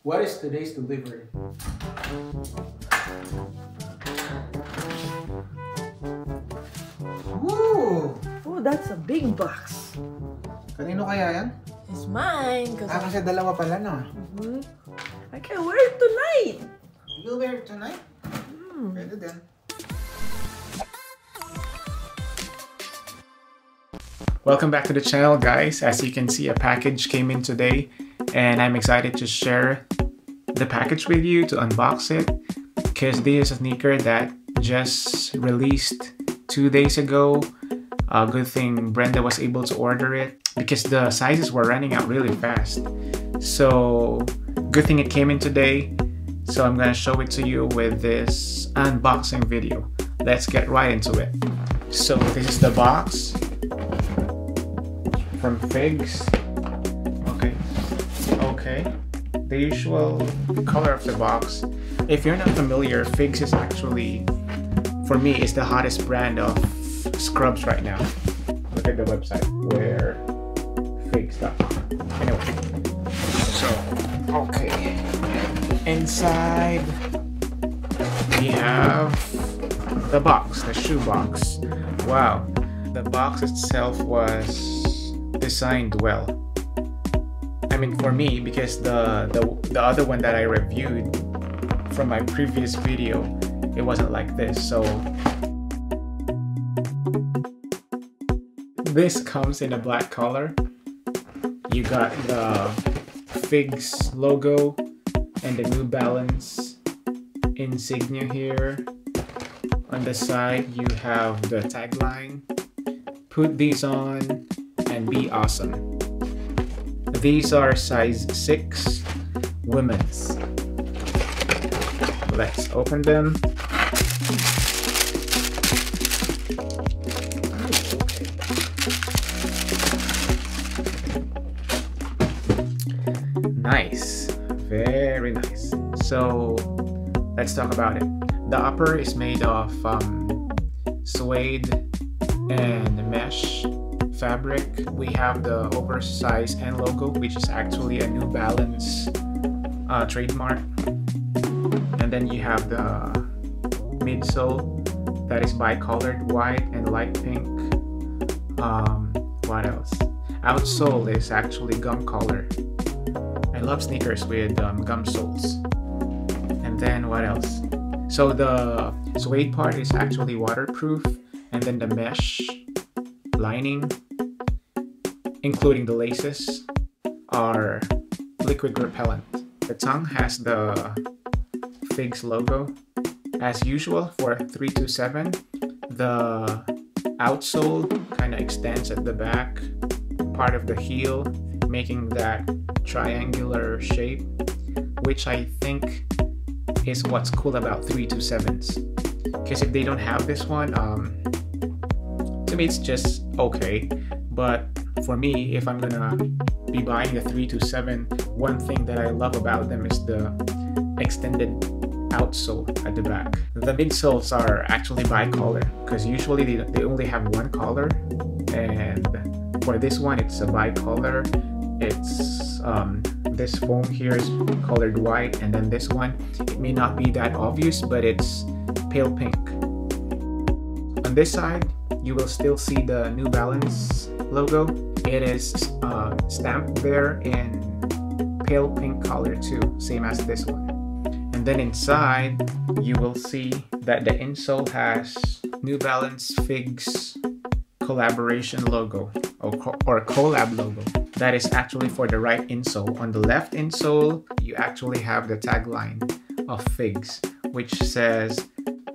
What is today's delivery? Woo! Oh, that's a big box. Kanino kaya yan? It's mine. Kasi dalawa pala na. I can wear it tonight. You'll wear it tonight? Pwede din. Welcome back to the channel, guys. As you can see, a package came in today and I'm excited to share the package with you, to unbox it, because this is a sneaker that just released 2 days ago. Good thing Brenda was able to order it because the sizes were running out really fast. So good thing it came in today. So I'm gonna show it to you with this unboxing video. Let's get right into it. So this is the box from FIGS. Okay. The usual color of the box. If you're not familiar, FIGS is actually, for me, is the hottest brand of scrubs right now. Look at the website, where FIGS.com. Anyway, so okay. Inside we have the box, the shoe box. Wow, the box itself was designed well. I mean, for me, because the other one that I reviewed from my previous video, it wasn't like this. So this comes in a black color. You got the FIGS logo and the New Balance insignia here. On the side, you have the tagline, "Put these on and be awesome." These are size 6 women's. Let's open them. Nice, very nice. So let's talk about it. The upper is made of suede and mesh fabric. We have the oversized N logo, which is actually a New Balance trademark. And then you have the midsole that is bicolored, white and light pink. What else? Outsole is actually gum color. I love sneakers with gum soles. And then what else? So the suede part is actually waterproof, and then the mesh lining, including the laces, are liquid repellent. The tongue has the FIGS logo. As usual for 327, the outsole kind of extends at the back part of the heel, making that triangular shape, which I think is what's cool about 327s. Because if they don't have this one, to me it's just okay. But for me, if I'm gonna be buying the 327, one thing that I love about them is the extended outsole at the back. The midsoles are actually bicolor, because usually they only have one color, and for this one it's a bicolor. It's this foam here is colored white, and then this one, it may not be that obvious, but it's pale pink. On this side, you will still see the New Balance logo. It is stamped there in pale pink color too, same as this one. And then inside, you will see that the insole has New Balance FIGS collaboration logo, or collab logo. That is actually for the right insole. On the left insole, you actually have the tagline of FIGS, which says,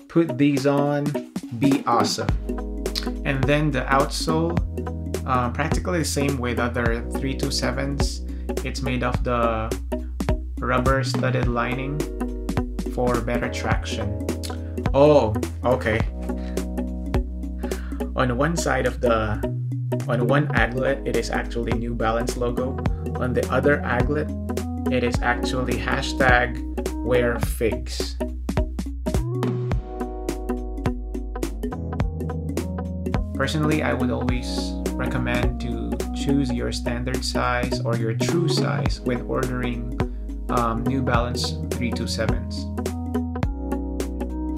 "Put these on, be awesome." And then the outsole, practically the same with other 327s. It's made of the rubber studded lining for better traction. Oh, okay. On one side of on one aglet, it is actually New Balance logo. On the other aglet, it is actually #wearfigs. Personally, I would always recommend to choose your standard size or your true size when ordering New Balance 327s.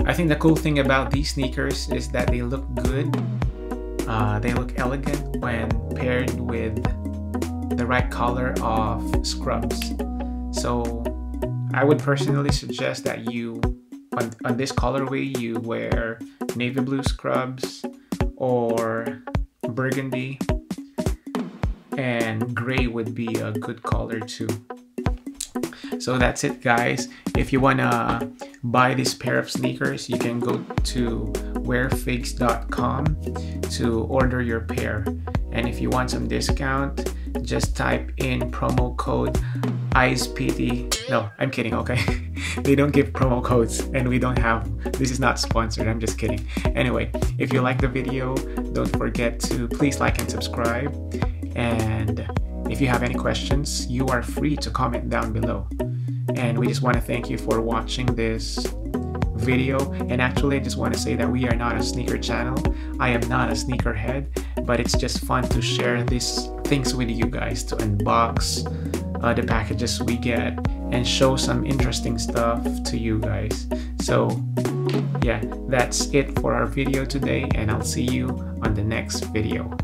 I think the cool thing about these sneakers is that they look good. They look elegant when paired with the right color of scrubs. So I would personally suggest that you, on this colorway, you wear navy blue scrubs or burgundy, and gray would be a good color too. So that's it, guys. If you wanna buy this pair of sneakers, you can go to wearfigs.com to order your pair. And if you want some discount, just type in promo code IZEPT. No, I'm kidding, okay? They don't give promo codes, and we don't have, this is not sponsored, I'm just kidding. Anyway, if you like the video, don't forget to please like and subscribe. And if you have any questions, you are free to comment down below. And we just want to thank you for watching this video. And actually, I just want to say that we are not a sneaker channel. I am not a sneakerhead, but it's just fun to share these things with you guys, to unbox the packages we get and show some interesting stuff to you guys. So yeah, that's it for our video today, and I'll see you on the next video.